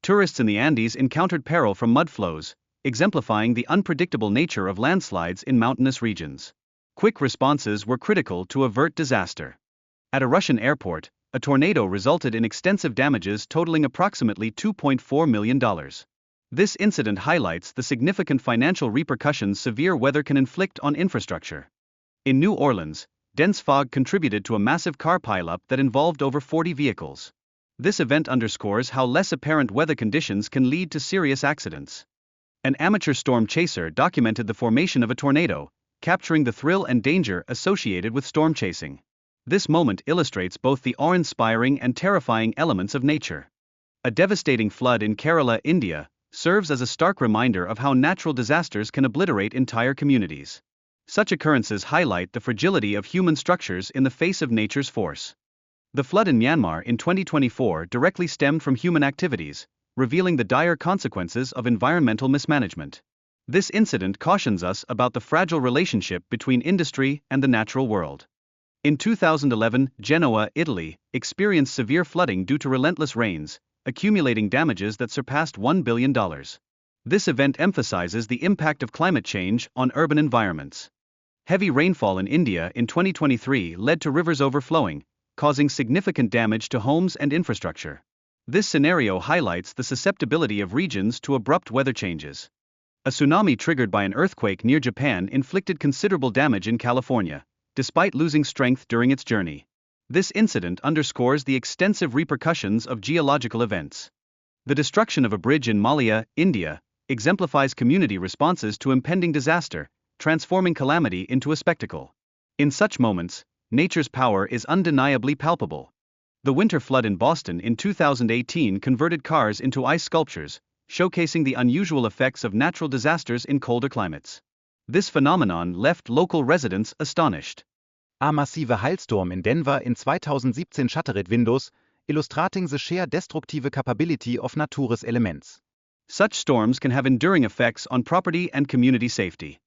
Tourists in the Andes encountered peril from mud flows, exemplifying the unpredictable nature of landslides in mountainous regions. Quick responses were critical to avert disaster. At a Russian airport, a tornado resulted in extensive damages totaling approximately $2.4 million. This incident highlights the significant financial repercussions severe weather can inflict on infrastructure. In New Orleans, dense fog contributed to a massive car pileup that involved over 40 vehicles. This event underscores how less apparent weather conditions can lead to serious accidents. An amateur storm chaser documented the formation of a tornado, capturing the thrill and danger associated with storm chasing. This moment illustrates both the awe-inspiring and terrifying elements of nature. A devastating flood in Kerala, India, serves as a stark reminder of how natural disasters can obliterate entire communities. Such occurrences highlight the fragility of human structures in the face of nature's force. The flood in Myanmar in 2024 directly stemmed from human activities, revealing the dire consequences of environmental mismanagement. This incident cautions us about the fragile relationship between industry and the natural world. In 2011, Genoa, Italy, experienced severe flooding due to relentless rains, accumulating damages that surpassed $1 billion. This event emphasizes the impact of climate change on urban environments. Heavy rainfall in India in 2023 led to rivers overflowing, causing significant damage to homes and infrastructure. This scenario highlights the susceptibility of regions to abrupt weather changes. A tsunami triggered by an earthquake near Japan inflicted considerable damage in California, despite losing strength during its journey. This incident underscores the extensive repercussions of geological events. The destruction of a bridge in Malaya, India, exemplifies community responses to impending disaster, transforming calamity into a spectacle. In such moments, nature's power is undeniably palpable. The winter flood in Boston in 2018 converted cars into ice sculptures, showcasing the unusual effects of natural disasters in colder climates. This phenomenon left local residents astonished. A massive Hailstorm in Denver in 2017 shattered windows, illustrating the sheer destructive capability of nature's elements. Such storms can have enduring effects on property and community safety.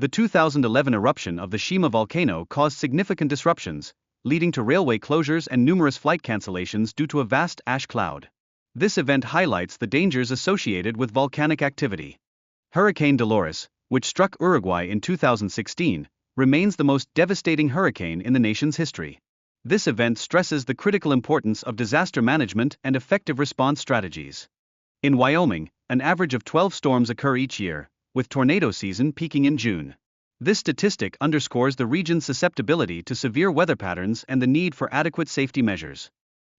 The 2011 eruption of the Shima volcano caused significant disruptions, leading to railway closures and numerous flight cancellations due to a vast ash cloud. This event highlights the dangers associated with volcanic activity. Hurricane Dolores, which struck Uruguay in 2016, remains the most devastating hurricane in the nation's history. This event stresses the critical importance of disaster management and effective response strategies. In Wyoming, an average of 12 storms occur each year, with tornado season peaking in June. This statistic underscores the region's susceptibility to severe weather patterns and the need for adequate safety measures.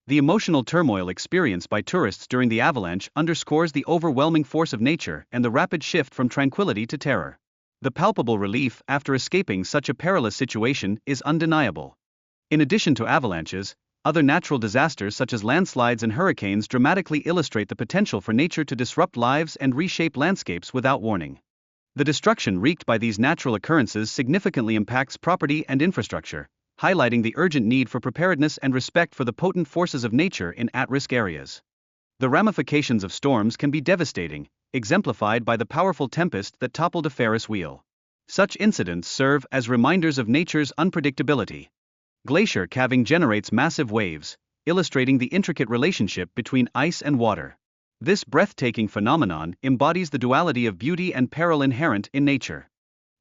The emotional turmoil experienced by tourists during the avalanche underscores the overwhelming force of nature and the rapid shift from tranquility to terror. The palpable relief after escaping such a perilous situation is undeniable. In addition to avalanches, other natural disasters such as landslides and hurricanes dramatically illustrate the potential for nature to disrupt lives and reshape landscapes without warning. The destruction wreaked by these natural occurrences significantly impacts property and infrastructure, highlighting the urgent need for preparedness and respect for the potent forces of nature in at-risk areas. The ramifications of storms can be devastating, exemplified by the powerful tempest that toppled a Ferris wheel. Such incidents serve as reminders of nature's unpredictability. Glacier calving generates massive waves, illustrating the intricate relationship between ice and water. This breathtaking phenomenon embodies the duality of beauty and peril inherent in nature.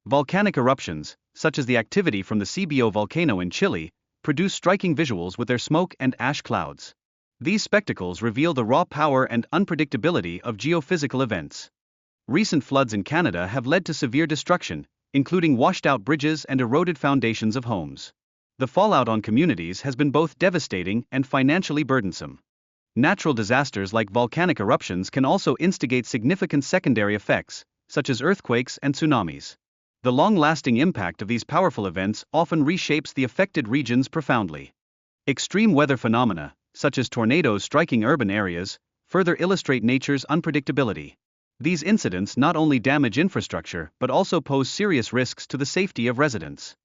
Volcanic eruptions, such as the activity from the Cibio volcano in Chile, produce striking visuals with their smoke and ash clouds. These spectacles reveal the raw power and unpredictability of geophysical events. Recent floods in Canada have led to severe destruction, including washed-out bridges and eroded foundations of homes. The fallout on communities has been both devastating and financially burdensome. Natural disasters like volcanic eruptions can also instigate significant secondary effects, such as earthquakes and tsunamis. The long-lasting impact of these powerful events often reshapes the affected regions profoundly. Extreme weather phenomena, such as tornadoes striking urban areas, further illustrate nature's unpredictability. These incidents not only damage infrastructure but also pose serious risks to the safety of residents.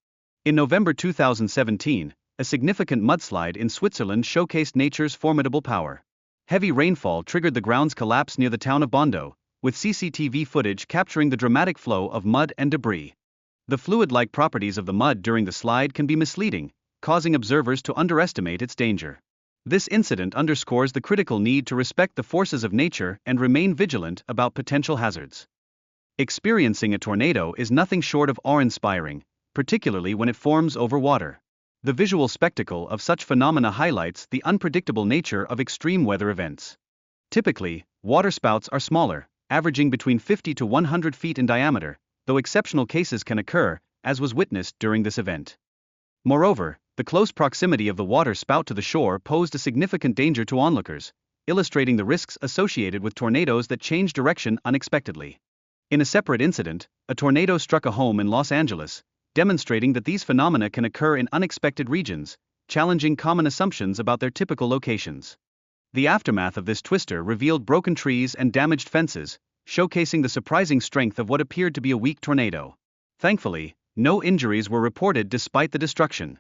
In November 2017, a significant mudslide in Switzerland showcased nature's formidable power. Heavy rainfall triggered the ground's collapse near the town of Bondo, with CCTV footage capturing the dramatic flow of mud and debris. The fluid-like properties of the mud during the slide can be misleading, causing observers to underestimate its danger. This incident underscores the critical need to respect the forces of nature and remain vigilant about potential hazards. Experiencing a tornado is nothing short of awe-inspiring, particularly when it forms over water. The visual spectacle of such phenomena highlights the unpredictable nature of extreme weather events. Typically, waterspouts are smaller, averaging between 50 to 100 feet in diameter, though exceptional cases can occur, as was witnessed during this event. Moreover, the close proximity of the water spout to the shore posed a significant danger to onlookers, illustrating the risks associated with tornadoes that change direction unexpectedly. In a separate incident, a tornado struck a home in Los Angeles, demonstrating that these phenomena can occur in unexpected regions, challenging common assumptions about their typical locations. The aftermath of this twister revealed broken trees and damaged fences, showcasing the surprising strength of what appeared to be a weak tornado. Thankfully, no injuries were reported despite the destruction.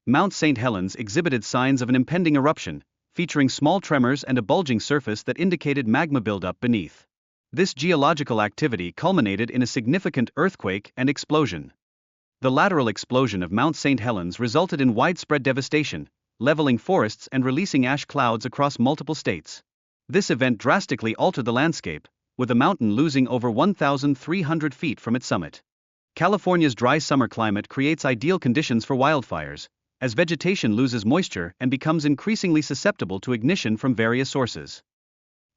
Mount St. Helens exhibited signs of an impending eruption, featuring small tremors and a bulging surface that indicated magma buildup beneath. This geological activity culminated in a significant earthquake and explosion. The lateral explosion of Mount St. Helens resulted in widespread devastation, leveling forests and releasing ash clouds across multiple states. This event drastically altered the landscape, with the mountain losing over 1,300 feet from its summit. California's dry summer climate creates ideal conditions for wildfires, as vegetation loses moisture and becomes increasingly susceptible to ignition from various sources.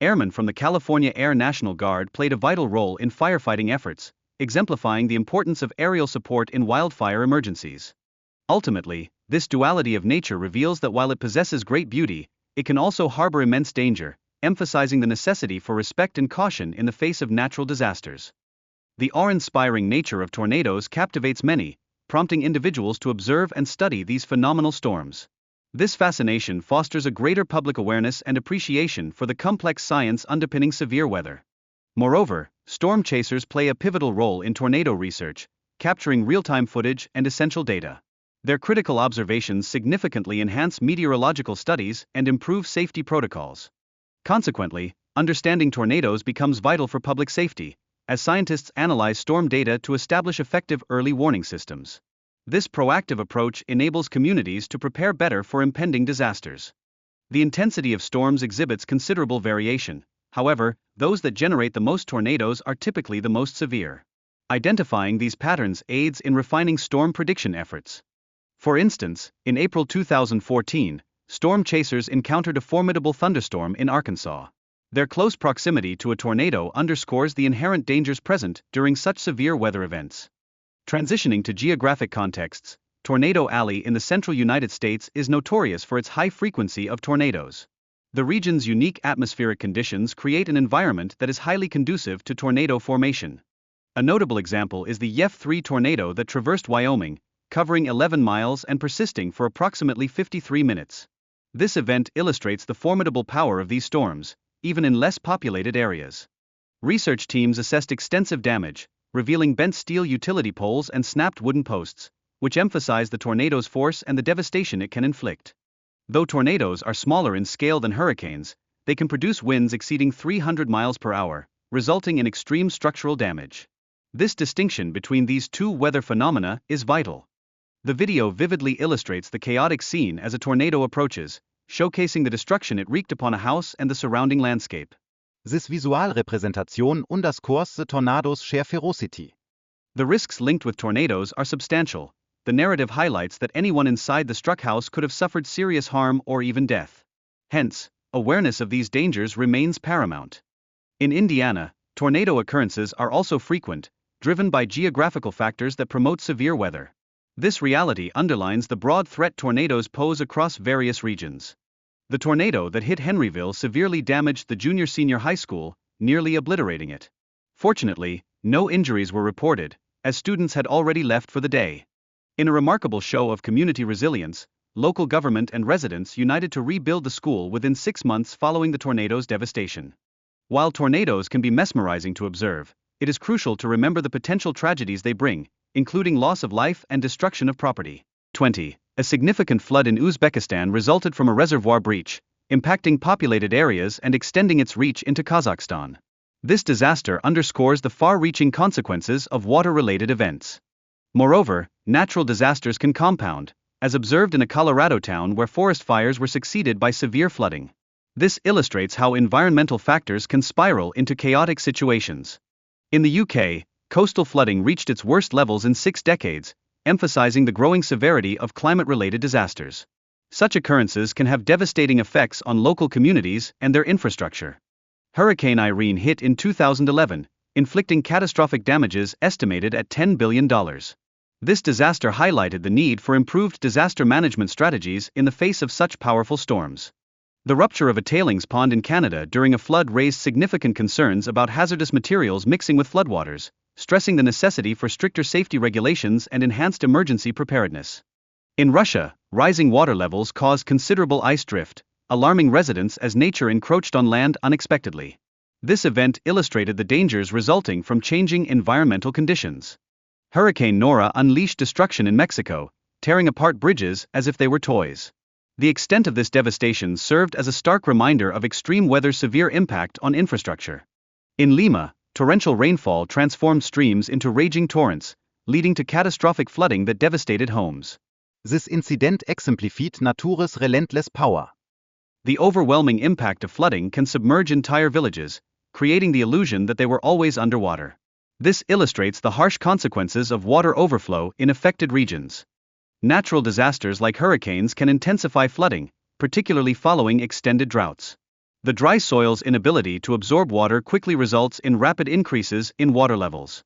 Airmen from the California Air National Guard played a vital role in firefighting efforts, exemplifying the importance of aerial support in wildfire emergencies. Ultimately, this duality of nature reveals that while it possesses great beauty, it can also harbor immense danger, emphasizing the necessity for respect and caution in the face of natural disasters. The awe-inspiring nature of tornadoes captivates many, prompting individuals to observe and study these phenomenal storms. This fascination fosters a greater public awareness and appreciation for the complex science underpinning severe weather. Moreover, storm chasers play a pivotal role in tornado research, capturing real-time footage and essential data. Their critical observations significantly enhance meteorological studies and improve safety protocols. Consequently, understanding tornadoes becomes vital for public safety, as scientists analyze storm data to establish effective early warning systems. This proactive approach enables communities to prepare better for impending disasters. The intensity of storms exhibits considerable variation, however, those that generate the most tornadoes are typically the most severe. Identifying these patterns aids in refining storm prediction efforts. For instance, in April 2014, storm chasers encountered a formidable thunderstorm in Arkansas. Their close proximity to a tornado underscores the inherent dangers present during such severe weather events. Transitioning to geographic contexts, Tornado Alley in the central United States is notorious for its high frequency of tornadoes. The region's unique atmospheric conditions create an environment that is highly conducive to tornado formation. A notable example is the Yef-3 tornado that traversed Wyoming, covering 11 miles and persisting for approximately 53 minutes. This event illustrates the formidable power of these storms, even in less populated areas. Research teams assessed extensive damage, revealing bent steel utility poles and snapped wooden posts, which emphasize the tornado's force and the devastation it can inflict. Though tornadoes are smaller in scale than hurricanes, they can produce winds exceeding 300 miles per hour, resulting in extreme structural damage. This distinction between these two weather phenomena is vital. The video vividly illustrates the chaotic scene as a tornado approaches, showcasing the destruction it wreaked upon a house and the surrounding landscape. This visual representation underscores the tornado's sheer ferocity. The risks linked with tornadoes are substantial. The narrative highlights that anyone inside the struck house could have suffered serious harm or even death. Hence, awareness of these dangers remains paramount. In Indiana, tornado occurrences are also frequent, driven by geographical factors that promote severe weather. This reality underlines the broad threat tornadoes pose across various regions. The tornado that hit Henryville severely damaged the junior-senior high school, nearly obliterating it. Fortunately, no injuries were reported, as students had already left for the day. In a remarkable show of community resilience, local government and residents united to rebuild the school within 6 months following the tornado's devastation. While tornadoes can be mesmerizing to observe, it is crucial to remember the potential tragedies they bring, including loss of life and destruction of property. 20. A significant flood in Uzbekistan resulted from a reservoir breach, impacting populated areas and extending its reach into Kazakhstan. This disaster underscores the far-reaching consequences of water-related events. Moreover, natural disasters can compound, as observed in a Colorado town where forest fires were succeeded by severe flooding. This illustrates how environmental factors can spiral into chaotic situations. In the UK, coastal flooding reached its worst levels in 6 decades, emphasizing the growing severity of climate-related disasters. Such occurrences can have devastating effects on local communities and their infrastructure. Hurricane Irene hit in 2011, inflicting catastrophic damages estimated at $10 billion. This disaster highlighted the need for improved disaster management strategies in the face of such powerful storms. The rupture of a tailings pond in Canada during a flood raised significant concerns about hazardous materials mixing with floodwaters, stressing the necessity for stricter safety regulations and enhanced emergency preparedness. In Russia, rising water levels caused considerable ice drift, alarming residents as nature encroached on land unexpectedly. This event illustrated the dangers resulting from changing environmental conditions. Hurricane Nora unleashed destruction in Mexico, tearing apart bridges as if they were toys. The extent of this devastation served as a stark reminder of extreme weather's severe impact on infrastructure. In Lima, torrential rainfall transformed streams into raging torrents, leading to catastrophic flooding that devastated homes. This incident exemplified nature's relentless power. The overwhelming impact of flooding can submerge entire villages, creating the illusion that they were always underwater. This illustrates the harsh consequences of water overflow in affected regions. Natural disasters like hurricanes can intensify flooding, particularly following extended droughts. The dry soil's inability to absorb water quickly results in rapid increases in water levels.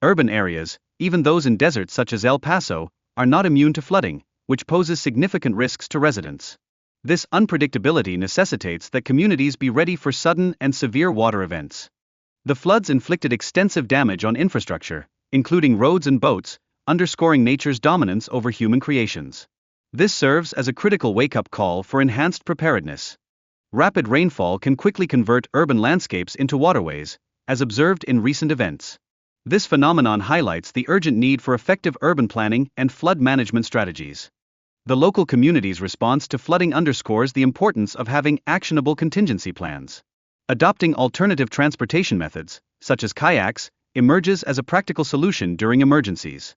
Urban areas, even those in deserts such as El Paso, are not immune to flooding, which poses significant risks to residents. This unpredictability necessitates that communities be ready for sudden and severe water events. The floods inflicted extensive damage on infrastructure, including roads and boats, underscoring nature's dominance over human creations. This serves as a critical wake-up call for enhanced preparedness. Rapid rainfall can quickly convert urban landscapes into waterways, as observed in recent events. This phenomenon highlights the urgent need for effective urban planning and flood management strategies. The local community's response to flooding underscores the importance of having actionable contingency plans. Adopting alternative transportation methods, such as kayaks, emerges as a practical solution during emergencies.